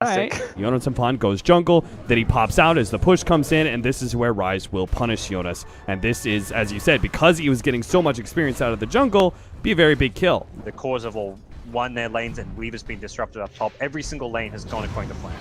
Alright, Jonas and Fun goes jungle, then he pops out as the push comes in, and this is where Rise will punish Jonas. And this is, as you said, because he was getting so much experience out of the jungle, be a very big kill. The cause of all won their lanes and Weaver's been disrupted up top. Every single lane has gone according to plan.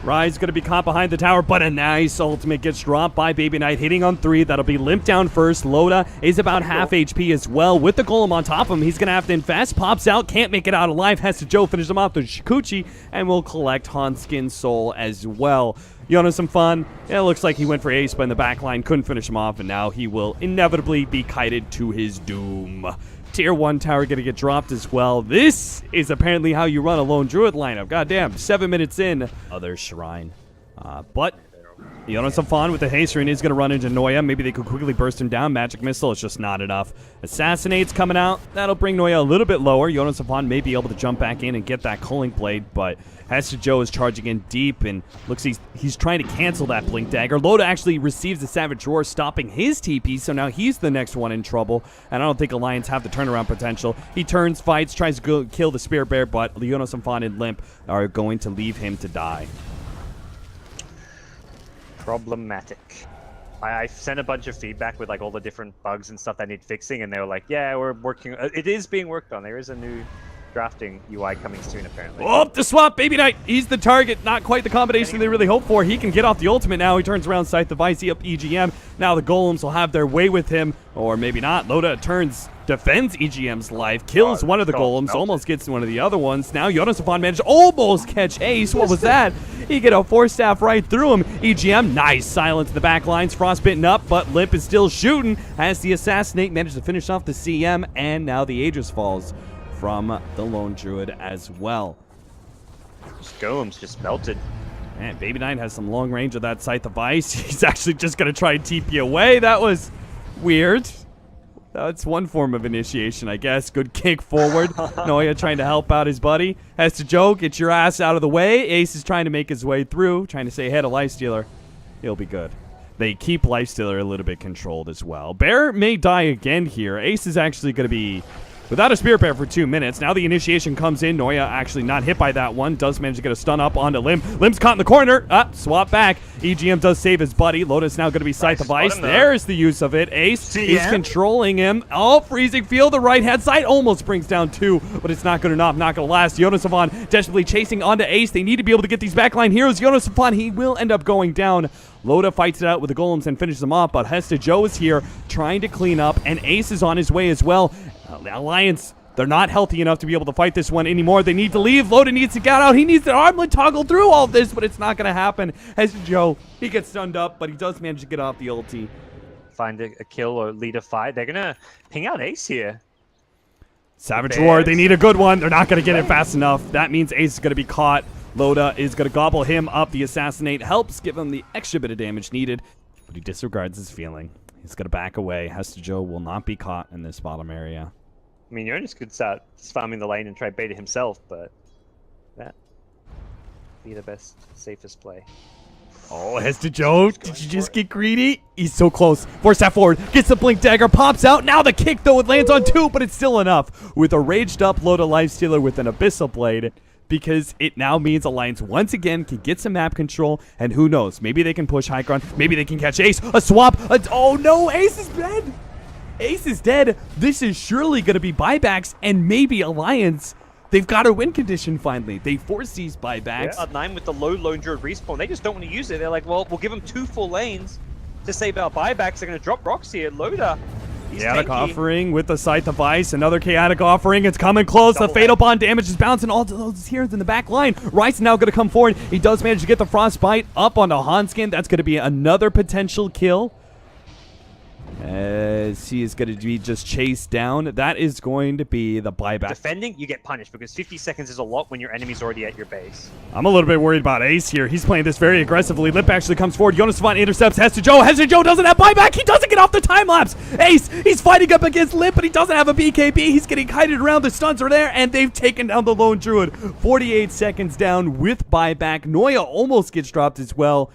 Rise going to be caught behind the tower, but a nice ultimate gets dropped by Baby Knight, hitting on 3. That'll be Limp down first. Loda is about half HP as well. With the golem on top of him, he's going to have to invest. Pops out, can't make it out alive. Has to Joe finish him off with Shikuchi, and will collect Hanskin's soul as well. Jonas some fun. It looks like he went for Ace, but in the back line couldn't finish him off, and now he will inevitably be kited to his doom. Tier 1 tower going to get dropped as well. This is apparently how you run a lone druid lineup. Goddamn, 7 minutes in. Other shrine. But Jonas Fon with the haste ring is going to run into Noya. Maybe they could quickly burst him down. Magic missile is just not enough. Assassinate's coming out. That'll bring Noya a little bit lower. Jonas Fon may be able to jump back in and get that culling blade, but Hester Joe is charging in deep, and looks he's trying to cancel that blink dagger. Loda actually receives the Savage Roar, stopping his TP, so now he's the next one in trouble, and I don't think Alliance have the turnaround potential. He turns, fights, tries to go kill the Spirit Bear, but Jonas Fon and Limp are going to leave him to die. Problematic. I've sent a bunch of feedback with like all the different bugs and stuff that need fixing, and they were like, yeah, we're working. It is being worked on. There is a new drafting UI coming soon, apparently. Oh, the swap, Baby Knight. He's the target. Not quite the combination they really hoped for. He can get off the ultimate now. He turns around, Scythe the Vice, up EGM. Now the Golems will have their way with him, or maybe not. Loda turns, defends EGM's life, kills one of the Golems, almost gets one of the other ones. Now Jonas Fon managed to almost catch Ace. What was that? He get a 4-staff right through him. EGM, nice silence in the back lines. Frostbitten up, but Limp is still shooting as the Assassinate managed to finish off the CM, and now the Aegis falls from the Lone Druid as well. Golems just melted. Man, Baby Knight has some long range of that Scythe of Ice. He's actually just going to try and TP away. That was weird. That's one form of initiation, I guess. Good kick forward. Noya trying to help out his buddy. Has to Joe, get your ass out of the way. Ace is trying to make his way through, trying to stay ahead of Lifestealer. He'll be good. They keep Lifestealer a little bit controlled as well. Bear may die again here. Ace is actually going to be without a Spirit Bear for 2 minutes. Now the initiation comes in. Noya actually not hit by that one. Does manage to get a stun up onto Limp. Limp's caught in the corner. Swap back. EGM does save his buddy. Lotus now going to be Scythe of Ice. There's the use of it. Ace is controlling him. Oh, freezing field. The right-hand side almost brings down 2, but it's not good enough. Not going to last. Jonas Fon desperately chasing onto Ace. They need to be able to get these backline heroes. Jonas Fon, he will end up going down. Loda fights it out with the Golems and finishes them off, but Hester Joe is here trying to clean up, and Ace is on his way as well. The Alliance, they're not healthy enough to be able to fight this one anymore. They need to leave. Loda needs to get out. He needs to armlet toggle through all of this, but it's not going to happen. Hester Joe, he gets stunned up, but he does manage to get off the ulti. Find a kill or lead a fight. They're going to ping out Ace here. Savage Roar, they need a good one. They're not going to get it fast enough. That means Ace is going to be caught. Loda is going to gobble him up. The Assassinate helps give him the extra bit of damage needed, but he disregards his feeling. He's going to back away. Hester Joe will not be caught in this bottom area. I mean, Jonas could start farming the lane and try bait it himself, but that would be the best, safest play. Oh, Hester Joe, did you just get greedy? He's so close. 4-step forward, gets the blink dagger, pops out. Now the kick, though, it lands on 2, but it's still enough. With a raged up Loda Lifestealer with an Abyssal Blade, because it now means Alliance once again can get some map control, and who knows, maybe they can push high ground, maybe they can catch Ace. A swap, oh no, Ace is dead. Ace is dead. This is surely going to be buybacks, and maybe Alliance, they've got a win condition finally. They force these buybacks. Yeah, at 9 with the low Lone Druid respawn, they just don't want to use it. They're like, well, we'll give them 2 full lanes to save our buybacks. They're going to drop rocks here. Loda. Chaotic Offering with the Scythe of Ice. Another Chaotic Offering. It's coming close. The Fatal Bond damage is bouncing all those heroes in the back line. Rice now going to come forward. He does manage to get the Frostbite up onto Hanskin. That's going to be another potential kill, as he is going to be just chased down. That is going to be the buyback. Defending, you get punished because 50 seconds is a lot when your enemy's already at your base. I'm a little bit worried about Ace here. He's playing this very aggressively. Lip actually comes forward. Jonas Fon intercepts Hester Joe. Hester Joe doesn't have buyback. He doesn't get off the time lapse. Ace, he's fighting up against Lip, but he doesn't have a BKB. He's getting kited around. The stuns are there, and they've taken down the Lone Druid. 48 seconds down with buyback. Noya almost gets dropped as well.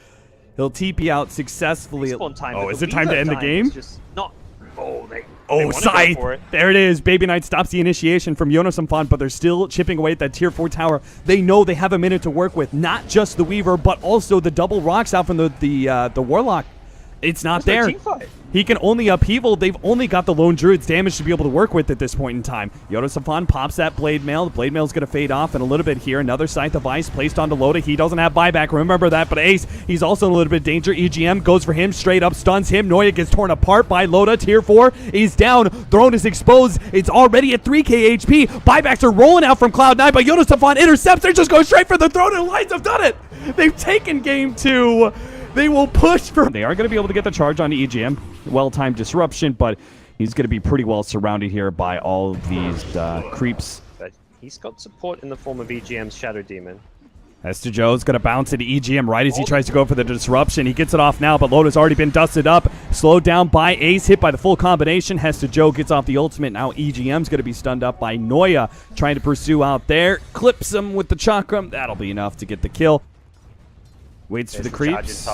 He'll TP out successfully. Time, oh, is it time to end the game? Just not. Oh, Oh, Scythe! There it is. Baby Knight stops the initiation from Yonosamfan, but they're still chipping away at that tier 4 tower. They know they have a minute to work with. Not just the Weaver, but also the double rocks out from the Warlock. It's not there. He can only upheaval. They've only got the Lone Druid's damage to be able to work with at this point in time. Yonosamfan pops that Blade Mail. The Blade Mail's going to fade off in a little bit here. Another Scythe of Ice placed onto Loda. He doesn't have buyback. Remember that. But Ace, he's also in a little bit of danger. EGM goes for him. Straight up stuns him. Noya gets torn apart by Loda. Tier 4 is down. Throne is exposed. It's already at 3k HP. Buybacks are rolling out from Cloud9, but Yonosamfan intercepts. They're just going straight for the Throne, and Lions have done it. They've taken game 2. They will push for... They are going to be able to get the charge on EGM. Well-timed disruption, but he's going to be pretty well surrounded here by all of these creeps. But he's got support in the form of EGM's Shadow Demon. Hester Joe's going to bounce into EGM right as he tries to go for the disruption. He gets it off now, but Loda's already been dusted up. Slowed down by Ace, hit by the full combination. Hester Joe gets off the ultimate. Now EGM's going to be stunned up by Noya, trying to pursue out there. Clips him with the chakram. That'll be enough to get the kill. Waits for the creeps.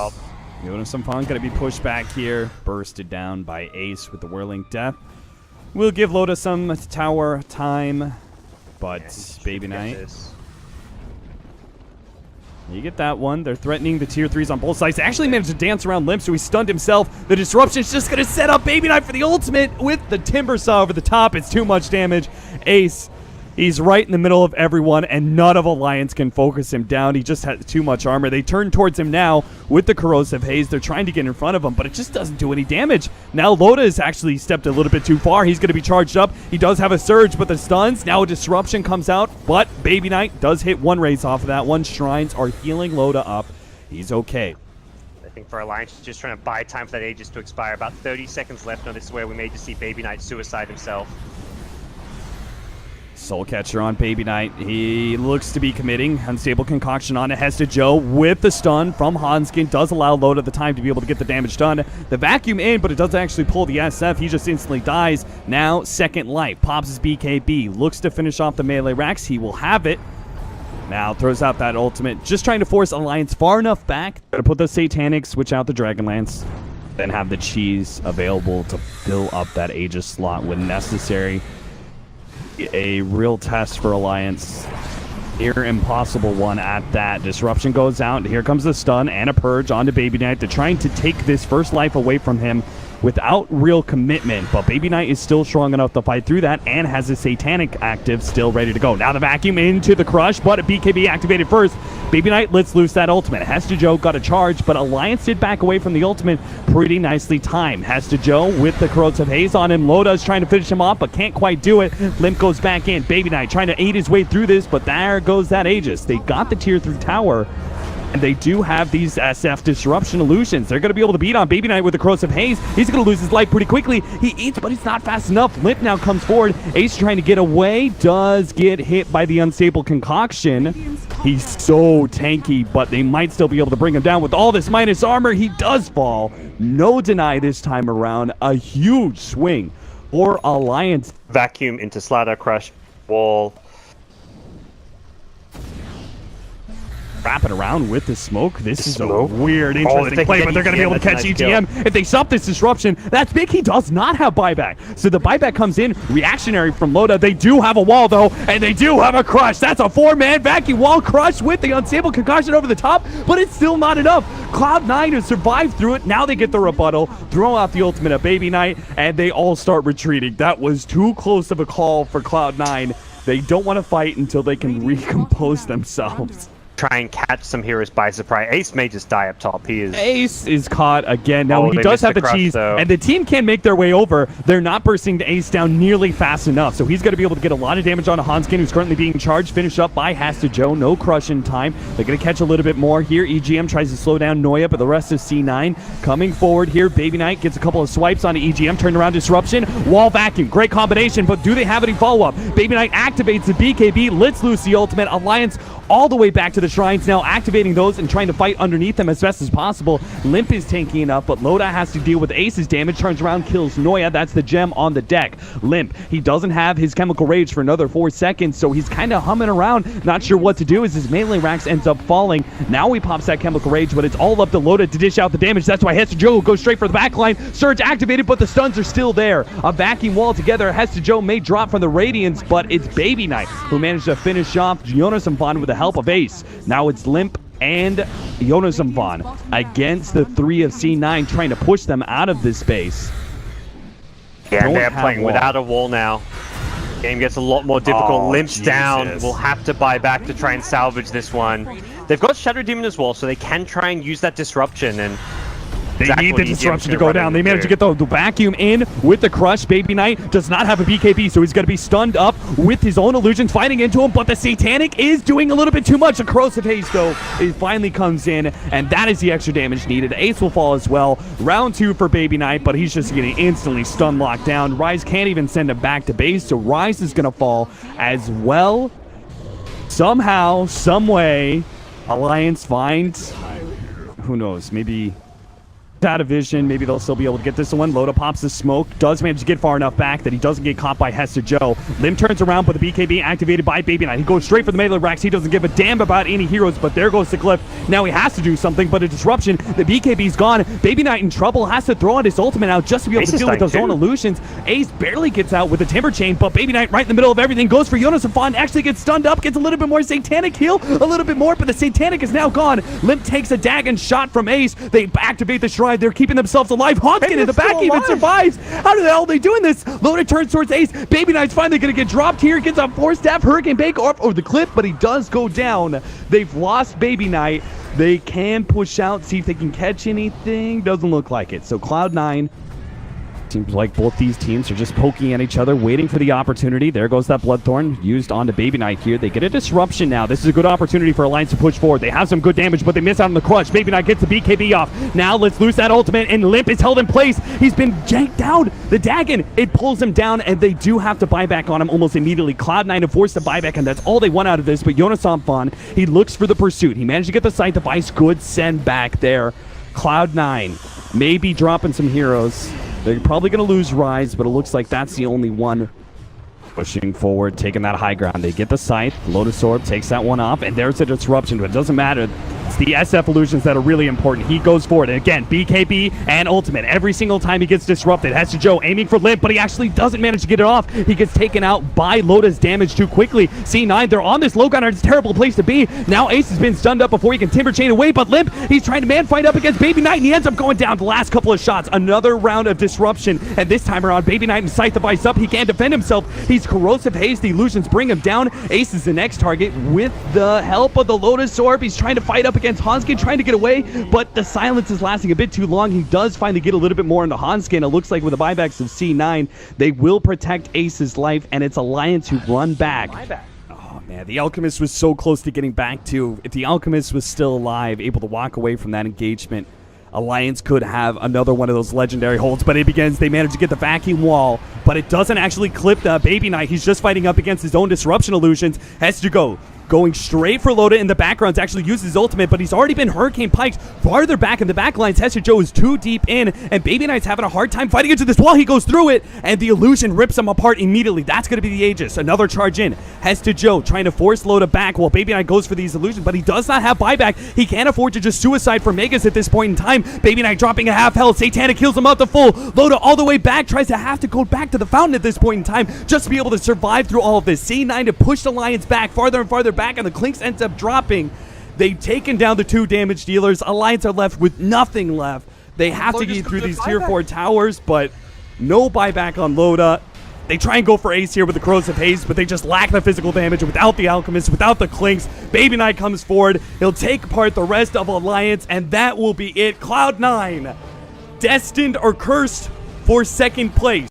Yonosamfan going to be pushed back here. Bursted down by Ace with the Whirling Death. We'll give Loda some tower time, but Baby Knight... You get that one. They're threatening the tier 3s on both sides. They actually managed to dance around Limp, so he stunned himself. The disruption's just going to set up Baby Knight for the ultimate with the Timber Saw over the top. It's too much damage. Ace... He's right in the middle of everyone, and none of Alliance can focus him down. He just has too much armor. They turn towards him now with the Corrosive Haze. They're trying to get in front of him, but it just doesn't do any damage. Now Loda has actually stepped a little bit too far. He's going to be charged up. He does have a surge, but the stuns. Now a disruption comes out, but Baby Knight does hit one raise off of that one. Shrines are healing Loda up. He's okay. I think for Alliance, just trying to buy time for that Aegis to expire. About 30 seconds left on this, where we may just see Baby Knight suicide himself. Soul Catcher on Baby Knight. He looks to be committing. Unstable Concoction on to Hester Joe with the stun from Hanskin. Does allow Loda the time to be able to get the damage done. The vacuum in, but it does actually pull the SF. He just instantly dies. Now, second life. Pops his BKB. Looks to finish off the melee racks. He will have it. Now throws out that ultimate. Just trying to force Alliance far enough back. Gonna put the Satanic, switch out the Dragonlance. Then have the cheese available to fill up that Aegis slot when necessary. A real test for Alliance. Near impossible one at that. Disruption goes out. Here comes the stun and a purge onto Baby Knight. They're trying to take this first life away from him without real commitment, but Baby Knight is still strong enough to fight through that and has his Satanic active still ready to go. Now the vacuum into the crush, but a BKB activated first. Baby Knight lets loose that ultimate. Hester Joe got a charge, but Alliance did back away from the ultimate pretty nicely timed. Hester Joe with the Corrosive Haze on him. Loda is trying to finish him off, but can't quite do it. Limp goes back in. Baby Knight trying to aid his way through this, but there goes that Aegis. They got the tier 3 tower, and they do have these SF disruption illusions. They're going to be able to beat on Baby Knight with the Corrosive Haze. He's going to lose his life pretty quickly. He eats, but he's not fast enough. Limp now comes forward. Ace trying to get away. Does get hit by the Unstable Concoction. He's so tanky, but they might still be able to bring him down with all this minus armor. He does fall. No deny this time around. A huge swing for Alliance. Vacuum into Slather, Crush, Wall. Wrapping around with the smoke. This is a weird, interesting play, but they're going to be able to catch EGM. If they stop this disruption, that's big. He does not have buyback. So the buyback comes in reactionary from Loda. They do have a wall, though, and they do have a crush. That's a 4-man vacuum wall crush with the Unstable Concoction over the top, but it's still not enough. Cloud9 has survived through it. Now they get the rebuttal, throw out the ultimate of Baby Knight, and they all start retreating. That was too close of a call for Cloud9. They don't want to fight until they can recompose themselves. Try and catch some heroes by surprise. Ace may just die up top. Ace is caught again. Now he does have the cheese, and the team can make their way over. They're not bursting the Ace down nearly fast enough, so he's going to be able to get a lot of damage on Hanskin, who's currently being charged. Finish up by Hester Joe. No crush in time. They're going to catch a little bit more here. EGM tries to slow down Noya, but the rest is C9 coming forward here. Baby Knight gets a couple of swipes onto EGM. Turned around disruption. Wall vacuum. Great combination, but do they have any follow-up? Baby Knight activates the BKB. Let's loose the ultimate. Alliance all the way back to the the shrines now, activating those and trying to fight underneath them as best as possible. Limp is tanking enough, but Loda has to deal with Ace's damage, turns around, kills Noya. That's the gem on the deck. Limp, he doesn't have his chemical rage for another 4 seconds, so he's kind of humming around, not sure what to do as his melee racks ends up falling. Now he pops that chemical rage, but it's all up to Loda to dish out the damage. That's why Hester Joe goes straight for the backline. Surge activated, but the stuns are still there. A vacuum wall together. Hester Joe may drop from the Radiance, but it's Baby Knight who managed to finish off Jonas and Vaughn with the help of Ace. Now it's Limp and Jonas and Vaughn against the 3 of C9, trying to push them out of this space. Yeah, they're playing without a wall now. Game gets a lot more difficult. Limp's down. We'll have to buy back to try and salvage this one. They've got Shadow Demon as well, so they can try and use that disruption. And they need the disruption to go down. They managed to get the vacuum in with the crush. Baby Knight does not have a BKB, so he's going to be stunned up with his own illusions fighting into him, but the Satanic is doing a little bit too much. The Corrosive Haze, though, it finally comes in, and that is the extra damage needed. Ace will fall as well. Round 2 for Baby Knight, but he's just getting instantly stun locked down. Rise can't even send him back to base, so Rise is going to fall as well. Somehow, some way, Alliance finds, who knows, maybe out of vision. Maybe they'll still be able to get this one. Loda pops the smoke, does manage to get far enough back that he doesn't get caught by Hester Joe. Lim turns around, but the BKB activated by Baby Knight. He goes straight for the melee racks. He doesn't give a damn about any heroes, but there goes the Cliff. Now he has to do something, but a disruption. The BKB's gone. Baby Knight in trouble, has to throw out his ultimate out just to be able to deal with those own illusions. Ace barely gets out with the Timber Chain, but Baby Knight right in the middle of everything goes for Jonas and Vaughn, actually gets stunned up, gets a little bit more Satanic heal, a little bit more, but the Satanic is now gone. Limp takes a dagon shot from Ace. They activate the shrine. They're keeping themselves alive. Hanskin in the back even survives. How the hell are they doing this? Loda turns towards Ace. Baby Knight's finally going to get dropped here. Gets a 4-staff Hurricane Bake over the cliff, but he does go down. They've lost Baby Knight. They can push out, see if they can catch anything. Doesn't look like it. So Cloud9, seems like both these teams are just poking at each other, waiting for the opportunity. There goes that Bloodthorn used onto Baby Knight here. They get a disruption now. This is a good opportunity for Alliance to push forward. They have some good damage, but they miss out on the crush. Baby Knight gets the BKB off. Now let's lose that ultimate, and Limp is held in place. He's been janked down. The Dagon, it pulls him down, and they do have to buy back on him almost immediately. Cloud9 have forced the buyback, and that's all they want out of this. But Jonas Vaughn, he looks for the pursuit. He managed to get the Sight device. Good send back there. Cloud9 maybe dropping some heroes. They're probably going to lose Rise, but it looks like that's the only one pushing forward, taking that high ground. They get the Scythe. Lotus Orb takes that one off, and there's a disruption, but it doesn't matter. It's the SF illusions that are really important. He goes forward, and again, BKB and Ultimate. Every single time he gets disrupted. Hester Joe aiming for Limp, but he actually doesn't manage to get it off. He gets taken out by Loda's damage too quickly. C9, they're on this low ground. It's a terrible place to be. Now Ace has been stunned up before he can Timber Chain away, but Limp, he's trying to man fight up against Baby Knight, and he ends up going down the last couple of shots. Another round of disruption, and this time around, Baby Knight and Scythe device up. He can't defend himself. He's Corrosive Haze. The illusions bring him down. Ace is the next target with the help of the Lotus Orb. He's trying to fight up against Hanskin, trying to get away, but the silence is lasting a bit too long. He does finally get a little bit more into Hanskin. It looks like with the buybacks of C9, they will protect Ace's life, and it's Alliance who run back. Oh man, the Alchemist was so close to getting back to. If the Alchemist was still alive, able to walk away from that engagement, Alliance could have another one of those legendary holds, but it begins. They manage to get the vacuum wall, but it doesn't actually clip the Baby Knight. He's just fighting up against his own disruption illusions. Has to go. Going straight for Loda in the background to actually use his ultimate, but he's already been Hurricane Piked farther back in the back lines. Hester Joe is too deep in, and Baby Knight's having a hard time fighting into this wall. He goes through it, and the illusion rips him apart immediately. That's going to be the Aegis. Another charge in. Hester Joe trying to force Loda back while Baby Knight goes for these illusions, but he does not have buyback. He can't afford to just suicide for Megas at this point in time. Baby Knight dropping a half health. Satanic kills him out the full. Loda all the way back, tries to have to go back to the fountain at this point in time just to be able to survive through all of this. C9 to push the Alliance back farther and farther back, and the Clinks ends up dropping. They've taken down the 2 damage dealers. Alliance are left with nothing left. They have to get through these tier 4 towers, but no buyback on Loda. They try and go for Ace here with the Corrosive Haze, but they just lack the physical damage without the Alchemist, without the Clinks. Baby Knight comes forward. He'll take apart the rest of Alliance, and that will be it. Cloud9, destined or cursed for second place.